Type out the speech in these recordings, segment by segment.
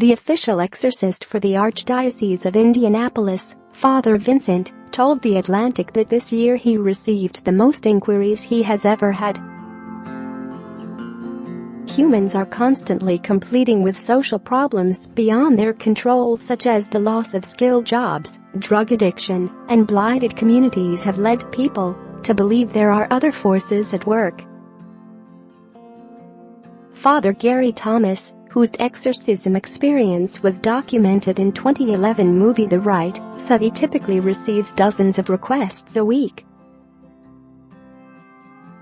The official exorcist for the Archdiocese of Indianapolis, Father Vincent, told The Atlantic that this year he received the most inquiries he has ever had. Humans are constantly completing with social problems beyond their control, such as the loss of skilled jobs, drug addiction, and blighted communities have led people to believe there are other forces at work. Father Gary Thomas, whose exorcism experience was documented in 2011 movie The Rite, said he typically receives dozens of requests a week.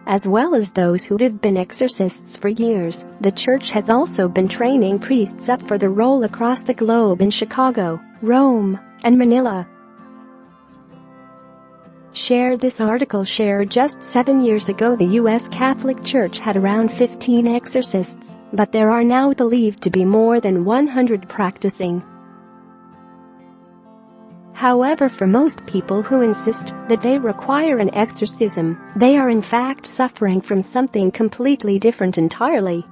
As well as those who have been exorcists for years, the church has also been training priests up for the role across the globe in Chicago, Rome, and Manila. Share this article. Just 7 years ago, the U.S. Catholic Church had around 15 exorcists, but there are now believed to be more than 100 practicing. However, for most people who insist that they require an exorcism, they are in fact suffering from something completely different entirely.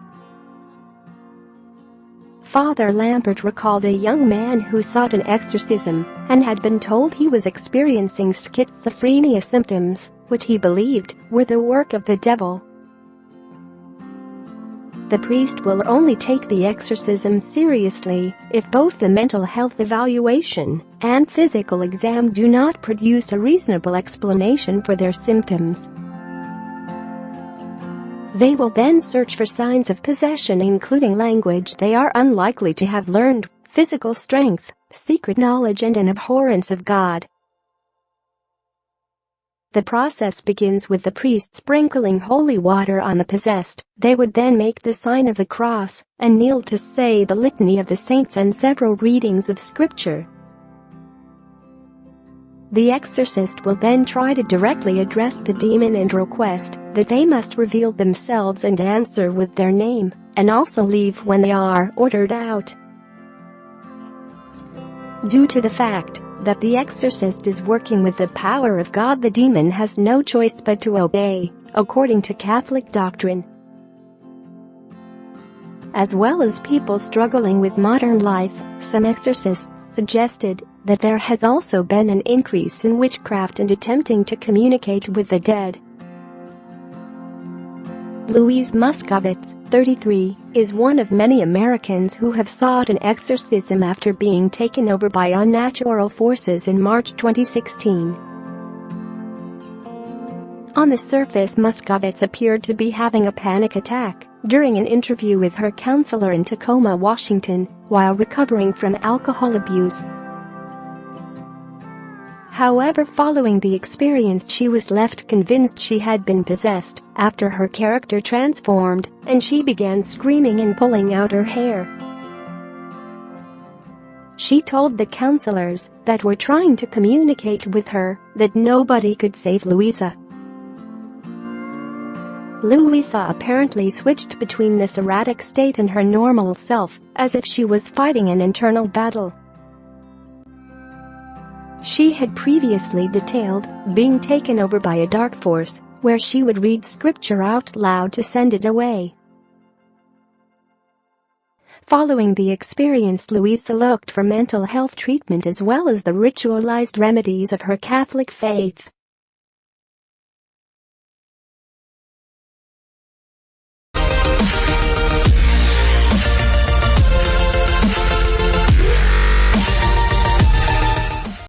Father Lambert recalled a young man who sought an exorcism and had been told he was experiencing schizophrenia symptoms, which he believed were the work of the devil. The priest will only take the exorcism seriously if both the mental health evaluation and physical exam do not produce a reasonable explanation for their symptoms. They will then search for signs of possession, including language they are unlikely to have learned, physical strength, secret knowledge, and an abhorrence of God. The process begins with the priest sprinkling holy water on the possessed. They would then make the sign of the cross and kneel to say the litany of the saints and several readings of scripture. The exorcist will then try to directly address the demon and request that they must reveal themselves and answer with their name, and also leave when they are ordered out. Due to the fact that the exorcist is working with the power of God, the demon has no choice but to obey, according to Catholic doctrine. As well as people struggling with modern life, some exorcists suggested that there has also been an increase in witchcraft and attempting to communicate with the dead. Louise Muscovitz, 33, is one of many Americans who have sought an exorcism after being taken over by unnatural forces in March 2016. On the surface, Muscovitz appeared to be having a panic attack during an interview with her counselor in Tacoma, Washington, while recovering from alcohol abuse. However, following the experience, she was left convinced she had been possessed after her character transformed, and she began screaming and pulling out her hair. She told the counselors that were trying to communicate with her that nobody could save Louisa. Louisa apparently switched between this erratic state and her normal self, as if she was fighting an internal battle. She had previously detailed being taken over by a dark force, where she would read scripture out loud to send it away. Following the experience, Louisa looked for mental health treatment as well as the ritualized remedies of her Catholic faith.